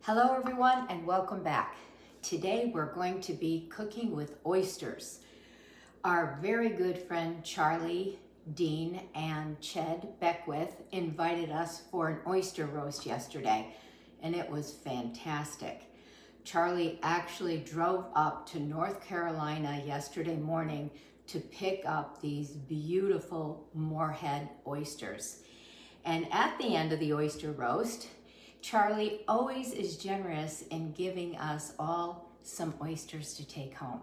Hello everyone and welcome back. Today we're going to be cooking with oysters. Our very good friend Charlie, Dean, and Ched Beckwith invited us for an oyster roast yesterday and it was fantastic. Charlie actually drove up to North Carolina yesterday morning to pick up these beautiful Morehead oysters. And at the end of the oyster roast, Charlie always is generous in giving us all some oysters to take home.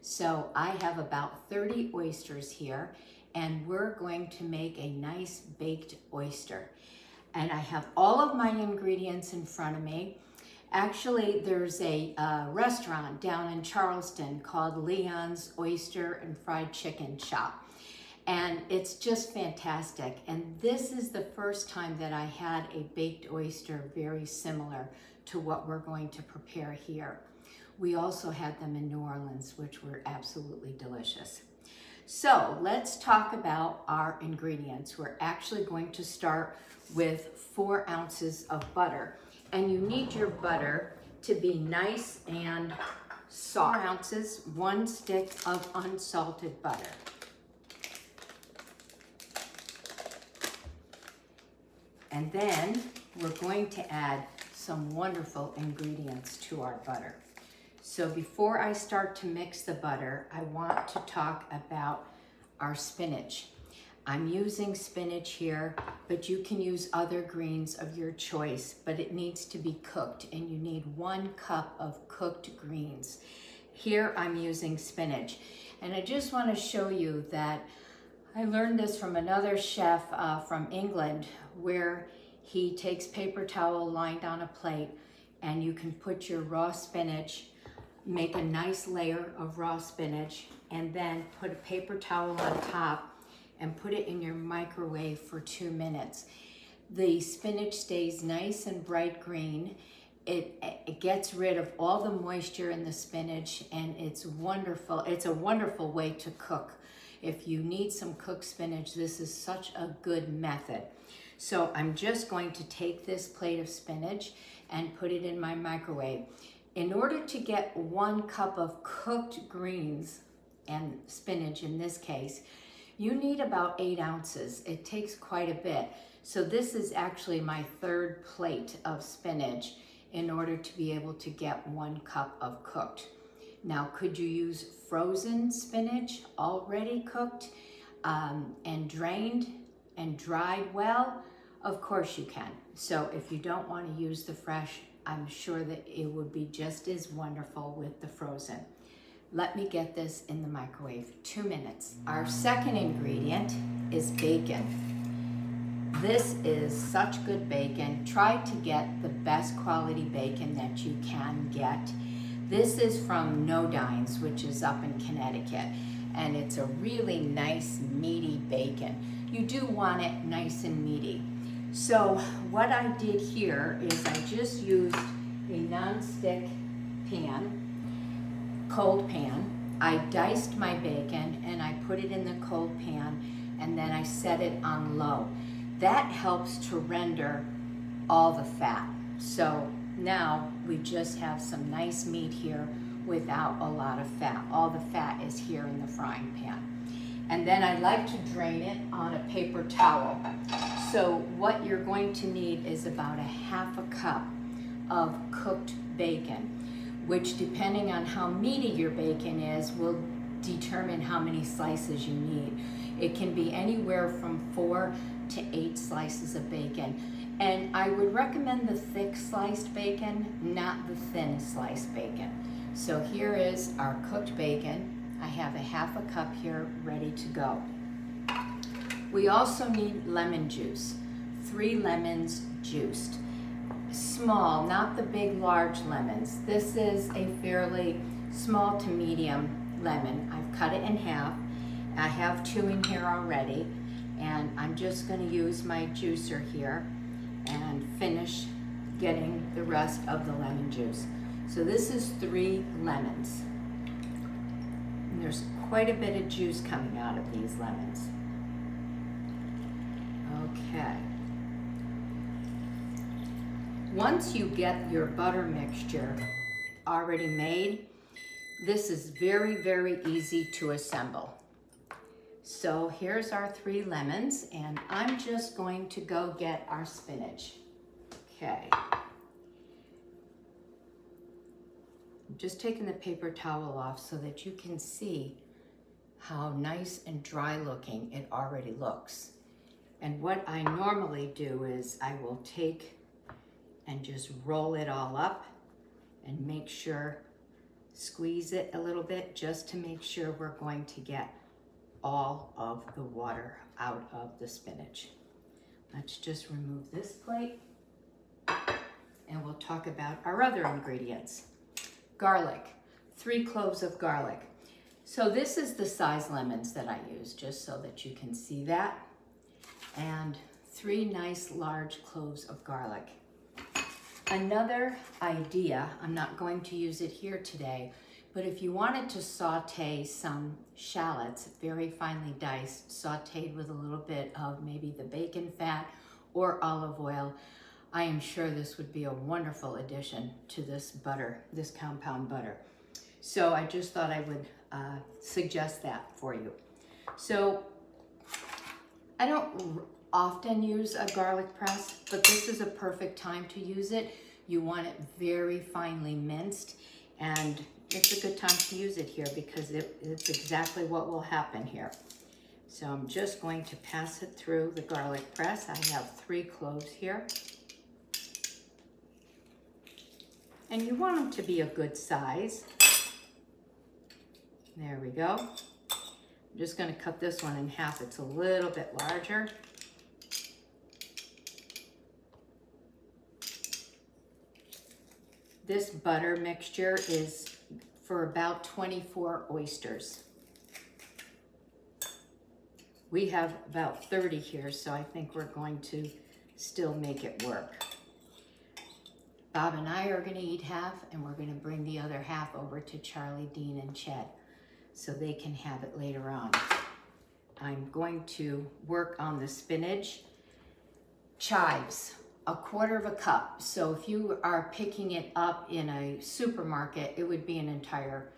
So I have about 30 oysters here and we're going to make a nice baked oyster. And I have all of my ingredients in front of me. Actually, there's a restaurant down in Charleston called Leon's Oyster and Fried Chicken Shop. And it's just fantastic. And this is the first time that I had a baked oyster very similar to what we're going to prepare here. We also had them in New Orleans, which were absolutely delicious. So let's talk about our ingredients. We're actually going to start with 4 ounces of butter. And you need your butter to be nice and soft. 4 ounces, 1 stick of unsalted butter. And then we're going to add some wonderful ingredients to our butter. So before I start to mix the butter, I want to talk about our spinach. I'm using spinach here, but you can use other greens of your choice, but it needs to be cooked and you need 1 cup of cooked greens. Here I'm using spinach. And I just want to show you that I learned this from another chef from England, where he takes paper towel lined on a plate and you can put your raw spinach, make a nice layer of raw spinach, and then put a paper towel on top and put it in your microwave for 2 minutes. The spinach stays nice and bright green. It gets rid of all the moisture in the spinach and it's wonderful. It's a wonderful way to cook. If you need some cooked spinach, this is such a good method. So I'm just going to take this plate of spinach and put it in my microwave. In order to get 1 cup of cooked greens and spinach in this case, you need about 8 ounces. It takes quite a bit. So this is actually my 3rd plate of spinach in order to be able to get 1 cup of cooked. Now, could you use frozen spinach already cooked and drained and dried well? Of course you can. So if you don't want to use the fresh, I'm sure that it would be just as wonderful with the frozen. Let me get this in the microwave, 2 minutes. Our second ingredient is bacon. This is such good bacon. Try to get the best quality bacon that you can get. This is from No Dines, which is up in Connecticut, and it's a really nice meaty bacon. You do want it nice and meaty. So what I did here is I just used a non-stick pan, cold pan. I diced my bacon and I put it in the cold pan and then I set it on low. That helps to render all the fat. So now we just have some nice meat here without a lot of fat. All the fat is here in the frying pan. And then I like to drain it on a paper towel. So what you're going to need is about a 1/2 cup of cooked bacon, which depending on how meaty your bacon is will determine how many slices you need. It can be anywhere from 4 to 8 slices of bacon. And I would recommend the thick sliced bacon, not the thin sliced bacon. So here is our cooked bacon. I have a 1/2 cup here ready to go. We also need lemon juice, 3 lemons juiced. Small, not the big, large lemons. This is a fairly small to medium lemon. I've cut it in half. I have 2 in here already, and I'm just gonna use my juicer here and finish getting the rest of the lemon juice. So this is 3 lemons. And there's quite a bit of juice coming out of these lemons. Okay. Once you get your butter mixture already made, this is very, very easy to assemble. So here's our 3 lemons, and I'm just going to go get our spinach. Okay. I'm just taking the paper towel off so that you can see how nice and dry looking it already looks. And what I normally do is I will take and just roll it all up and make sure, squeeze it a little bit just to make sure we're going to get all of the water out of the spinach. Let's just remove this plate and we'll talk about our other ingredients. Garlic, 3 cloves of garlic. So this is the size lemons that I use, just so that you can see that. And 3 nice large cloves of garlic. Another idea, I'm not going to use it here today, but if you wanted to saute some shallots, very finely diced, sauteed with a little bit of maybe the bacon fat or olive oil, I am sure this would be a wonderful addition to this butter, this compound butter. So I just thought I would suggest that for you. So I don't often use a garlic press, but this is a perfect time to use it. You want it very finely minced, and it's a good time to use it here because it's exactly what will happen here. So I'm just going to pass it through the garlic press. I have 3 cloves here. And you want them to be a good size. There we go. I'm just going to cut this one in half. It's a little bit larger. This butter mixture is for about 24 oysters. We have about 30 here, so I think we're going to still make it work. Bob and I are going to eat half, and we're going to bring the other half over to Charlie, Dean, and Chet so they can have it later on. I'm going to work on the spinach. Chives, 1/4 cup. So if you are picking it up in a supermarket, it would be an entire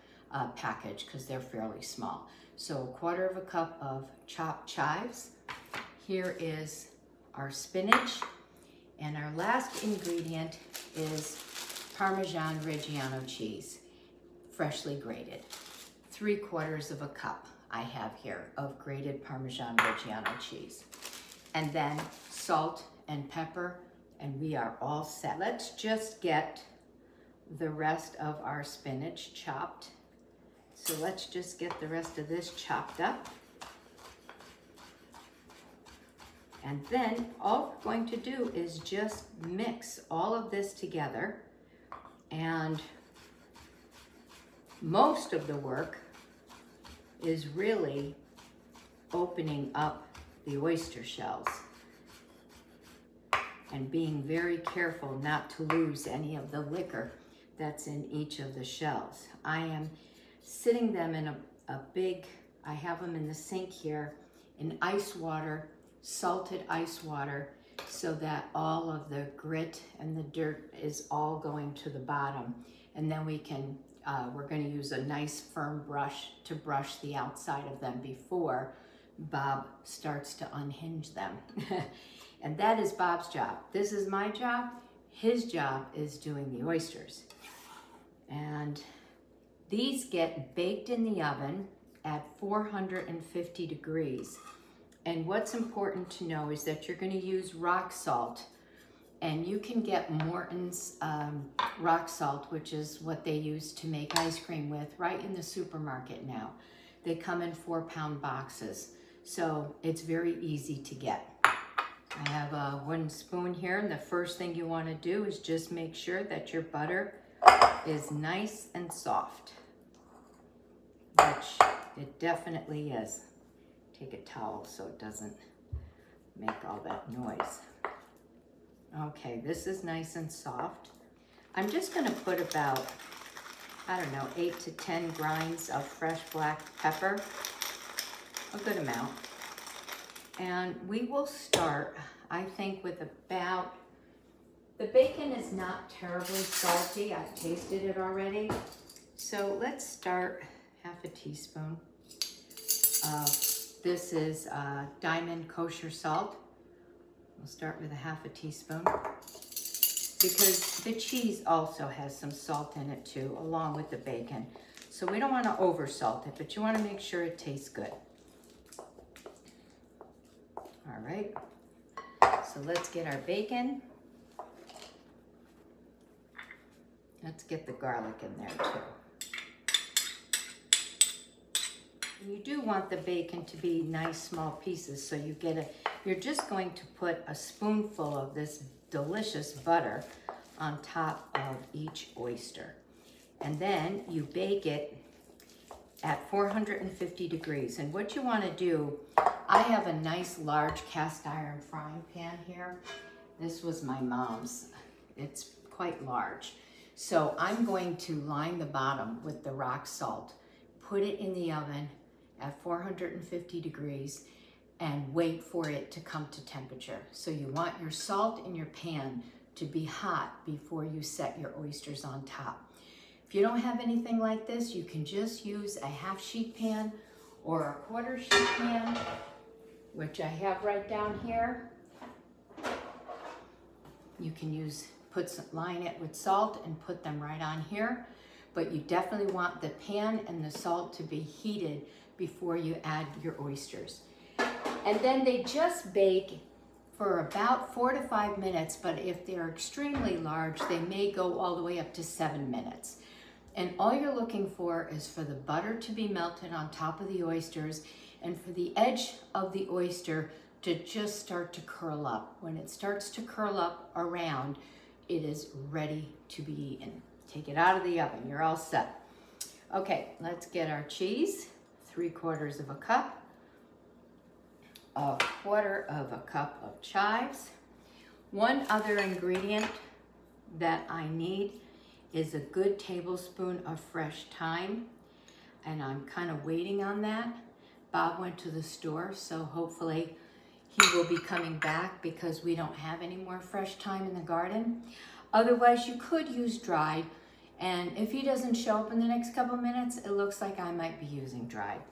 package because they're fairly small. So 1/4 cup of chopped chives. Here is our spinach. And our last ingredient is Parmesan Reggiano cheese, freshly grated. 3/4 cup I have here of grated Parmesan Reggiano cheese. And then salt and pepper, and we are all set. Let's just get the rest of our spinach chopped. So let's just get the rest of this chopped up. And then all we're going to do is just mix all of this together. And most of the work is really opening up the oyster shells and being very careful not to lose any of the liquor that's in each of the shells. I am sitting them in a big, I have them in the sink here, in ice water, salted ice water, so that all of the grit and the dirt is all going to the bottom. And then we can, we're going to use a nice firm brush to brush the outside of them before Bob starts to unhinge them. And that is Bob's job. This is my job. His job is doing the oysters. And these get baked in the oven at 450 degrees. And what's important to know is that you're going to use rock salt. And you can get Morton's rock salt, which is what they use to make ice cream with, right in the supermarket now. They come in 4-pound boxes. So it's very easy to get. I have a wooden spoon here, and the first thing you want to do is just make sure that your butter is nice and soft, which it definitely is. Take a towel so it doesn't make all that noise. Okay, this is nice and soft. I'm just going to put about, I don't know, 8 to 10 grinds of fresh black pepper, a good amount. And we will start, I think, with about The bacon is not terribly salty. I've tasted it already. So let's start half a teaspoon of, this is Diamond kosher salt. We'll start with a half a teaspoon because the cheese also has some salt in it too, along with the bacon. So we don't want to over salt it, but you want to make sure it tastes good. All right, so let's get our bacon. Let's get the garlic in there too. And you do want the bacon to be nice small pieces, so you get you're just going to put a spoonful of this delicious butter on top of each oyster. And then you bake it at 450 degrees. And what you want to do, I have a nice large cast iron frying pan here. This was my mom's. It's quite large. So I'm going to line the bottom with the rock salt, put it in the oven at 450 degrees and wait for it to come to temperature. So you want your salt in your pan to be hot before you set your oysters on top. If you don't have anything like this, you can just use a half sheet pan or a quarter sheet pan, which I have right down here. You can line it with salt and put them right on here, but you definitely want the pan and the salt to be heated before you add your oysters. And then they just bake for about 4 to 5 minutes, but if they're extremely large, they may go all the way up to 7 minutes. And all you're looking for is for the butter to be melted on top of the oysters and for the edge of the oyster to just start to curl up. When it starts to curl up around, it is ready to be eaten. Take it out of the oven, you're all set. Okay, let's get our cheese, 3/4 of a cup, 1/4 cup of chives. One other ingredient that I need is a good tablespoon of fresh thyme, and I'm kind of waiting on that. Bob went to the store, so hopefully he will be coming back because we don't have any more fresh thyme in the garden. Otherwise, you could use dried, and if he doesn't show up in the next couple minutes, it looks like I might be using dried.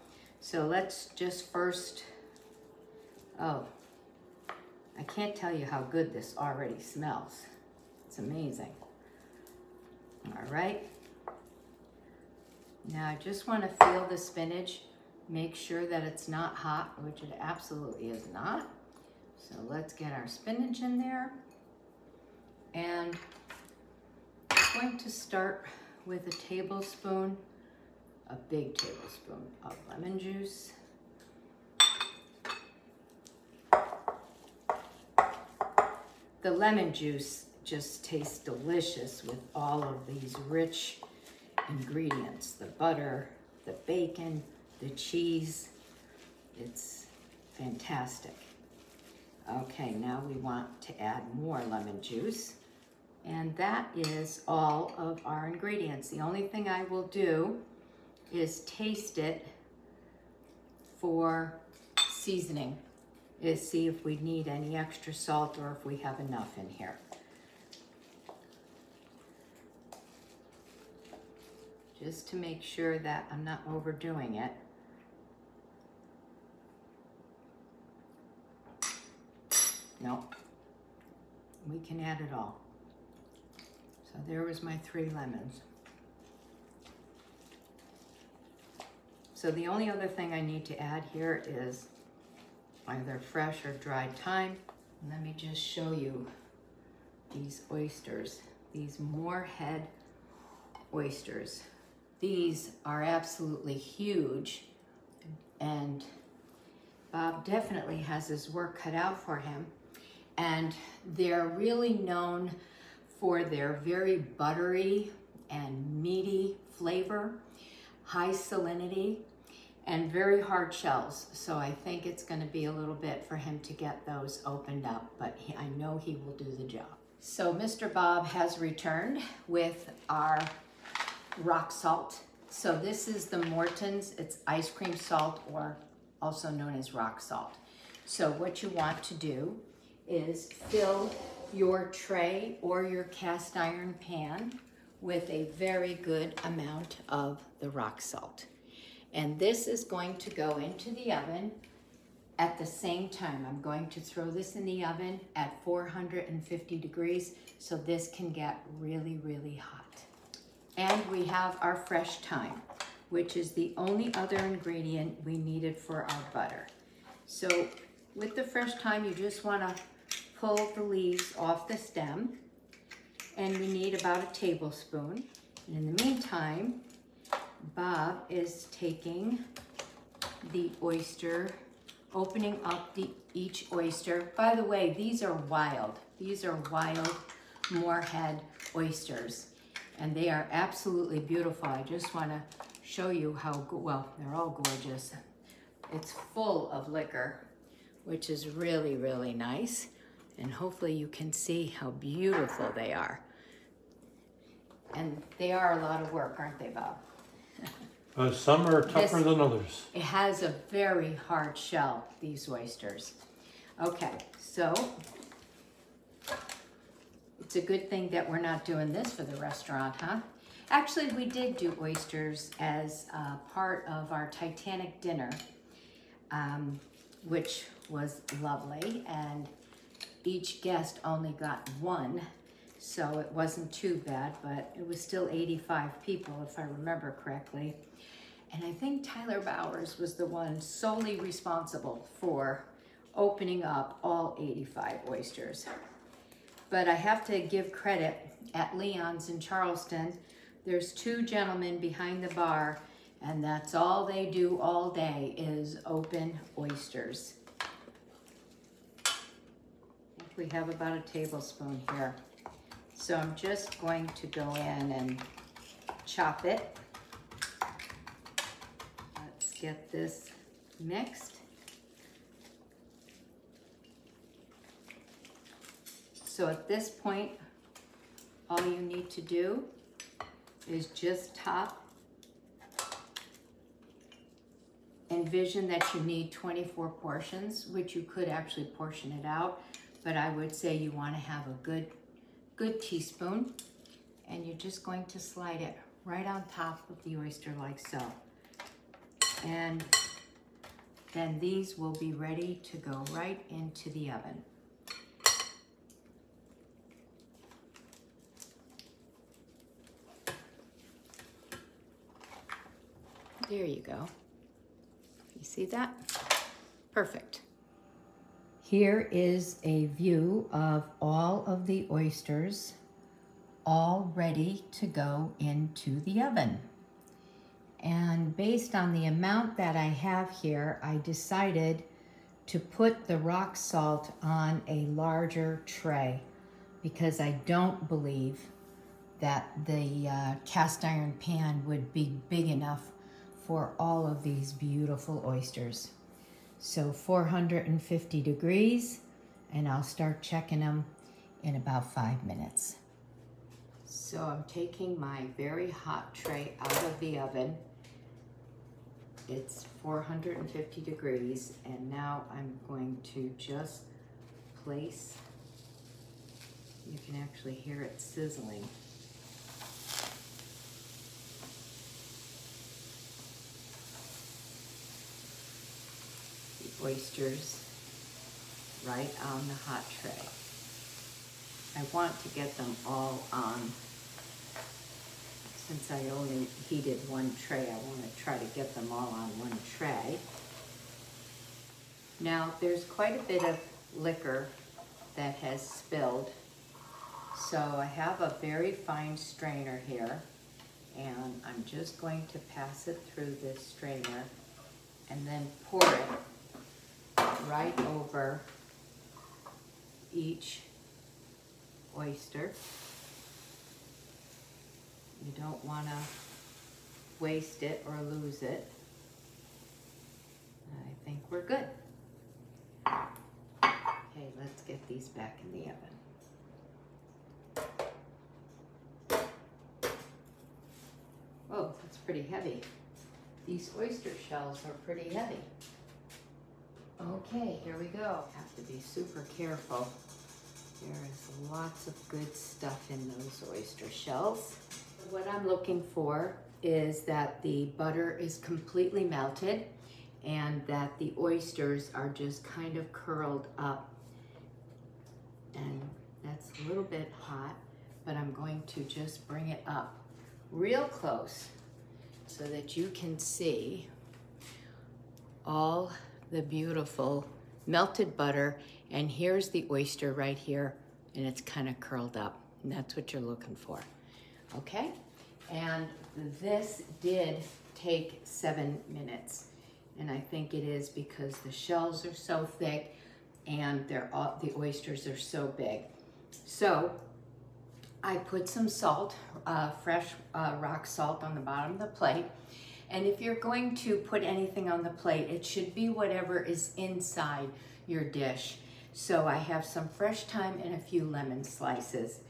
So let's just first, oh, I can't tell you how good this already smells. It's amazing. All right. Now I just want to feel the spinach. Make sure that it's not hot, which it absolutely is not. So let's get our spinach in there. And I'm going to start with a tablespoon, a big tablespoon of lemon juice. The lemon juice just tastes delicious with all of these rich ingredients, the butter, the bacon, the cheese. It's fantastic. Okay, now we want to add more lemon juice, and that is all of our ingredients. The only thing I will do is taste it for seasoning, is see if we need any extra salt or if we have enough in here. Just to make sure that I'm not overdoing it. No, we can add it all. So there was my 3 lemons. So the only other thing I need to add here is either fresh or dried thyme. Let me just show you these oysters, these Morehead oysters. These are absolutely huge, and Bob definitely has his work cut out for him. And they're really known for their very buttery and meaty flavor, high salinity, and very hard shells. So I think it's going to be a little bit for him to get those opened up, but I know he will do the job. So Mr. Bob has returned with our rock salt. So this is the Morton's. It's ice cream salt, or also known as rock salt. So what you want to do is fill your tray or your cast iron pan with a very good amount of the rock salt. And this is going to go into the oven at the same time. I'm going to throw this in the oven at 450 degrees so this can get really, really hot. And we have our fresh thyme, which is the only other ingredient we needed for our butter. So with the fresh thyme, you just want to pull the leaves off the stem, and we need about a tablespoon. And in the meantime, Bob is taking the oyster, opening up each oyster. By the way, these are wild. These are wild Morehead oysters, and they are absolutely beautiful. I just want to show you how, well, they're all gorgeous. It's full of liquor, which is really, really nice. And hopefully you can see how beautiful they are. And they are a lot of work, aren't they, Bob? Some are tougher than others. It has a very hard shell, these oysters. Okay, so it's a good thing that we're not doing this for the restaurant, huh? Actually, we did do oysters as part of our Titanic dinner, which was lovely, and each guest only got one, so it wasn't too bad, but it was still 85 people, if I remember correctly. And I think Tyler Bowers was the one solely responsible for opening up all 85 oysters. But I have to give credit at Leon's in Charleston. There's two gentlemen behind the bar, and that's all they do all day is open oysters. I think we have about a tablespoon here. So I'm just going to go in and chop it. Let's get this mixed. So at this point, all you need to do is just top. Envision that you need 24 portions, which you could actually portion it out, but I would say you want to have a good teaspoon, and you're just going to slide it right on top of the oyster like so. And then these will be ready to go right into the oven. There you go. You see that? Perfect. Here is a view of all of the oysters, all ready to go into the oven. And based on the amount that I have here, I decided to put the rock salt on a larger tray because I don't believe that the cast iron pan would be big enough for all of these beautiful oysters. So 450 degrees, and I'll start checking them in about 5 minutes. So I'm taking my very hot tray out of the oven. It's 450 degrees, and now I'm going to just place, you can actually hear it sizzling. Oysters right on the hot tray. I want to get them all on. Since I only heated one tray, I want to try to get them all on one tray. Now there's quite a bit of liquor that has spilled, so I have a very fine strainer here, and I'm just going to pass it through this strainer and then pour it right over each oyster. You don't want to waste it or lose it. I think we're good. Okay, let's get these back in the oven. Whoa, that's pretty heavy. These oyster shells are pretty heavy. Okay, here we go. Have to be super careful There is lots of good stuff in those oyster shells. What I'm looking for is that the butter is completely melted and that the oysters are just kind of curled up. And that's a little bit hot, but I'm going to just bring it up real close so that you can see all the beautiful melted butter. And here's the oyster right here, and it's kind of curled up, and that's what you're looking for. Okay, and this did take 7 minutes, and I think it is because the shells are so thick and the oysters are so big. So I put some salt, fresh rock salt on the bottom of the plate. And if you're going to put anything on the plate, it should be whatever is inside your dish. So I have some fresh thyme and a few lemon slices.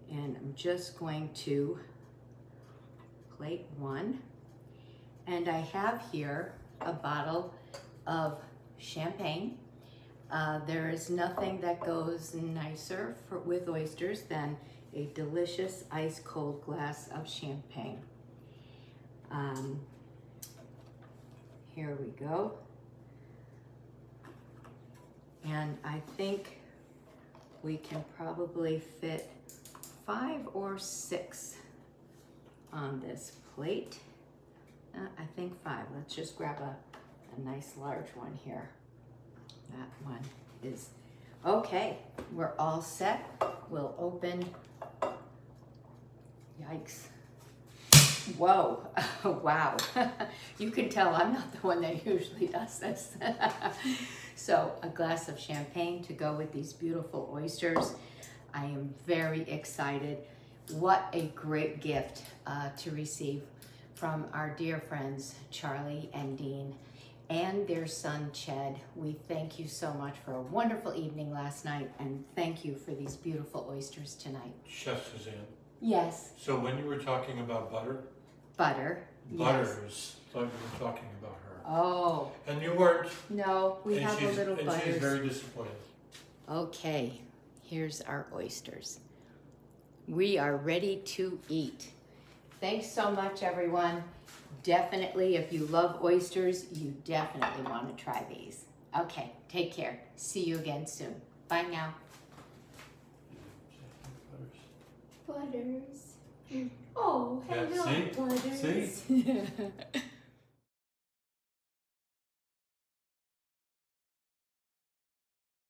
And I'm just going to plate one. And I have here a bottle of champagne. There is nothing that goes nicer with oysters than a delicious ice cold glass of champagne. Here we go. And I think we can probably fit 5 or 6 on this plate. I think 5. Let's just grab a nice large one here. That one is okay. We're all set. We'll open. Yikes. Whoa. Wow. You can tell I'm not the one that usually does this. So a glass of champagne to go with these beautiful oysters. I am very excited. What a great gift to receive from our dear friends Charlie and Dean and their son Ched. We thank you so much for a wonderful evening last night, and thank you for these beautiful oysters tonight. Chef Suzanne. Yes. So when you were talking about butter? Butter. Butters. Yes. Thought you were talking about her. Oh. And you weren't. No, we have a little butters. And she's very disappointed. Okay, here's our oysters. We are ready to eat. Thanks so much, everyone. Definitely, if you love oysters, you definitely want to try these. Okay, take care. See you again soon. Bye now. Butters. Oh, hello, Yeah, see? Butters. See?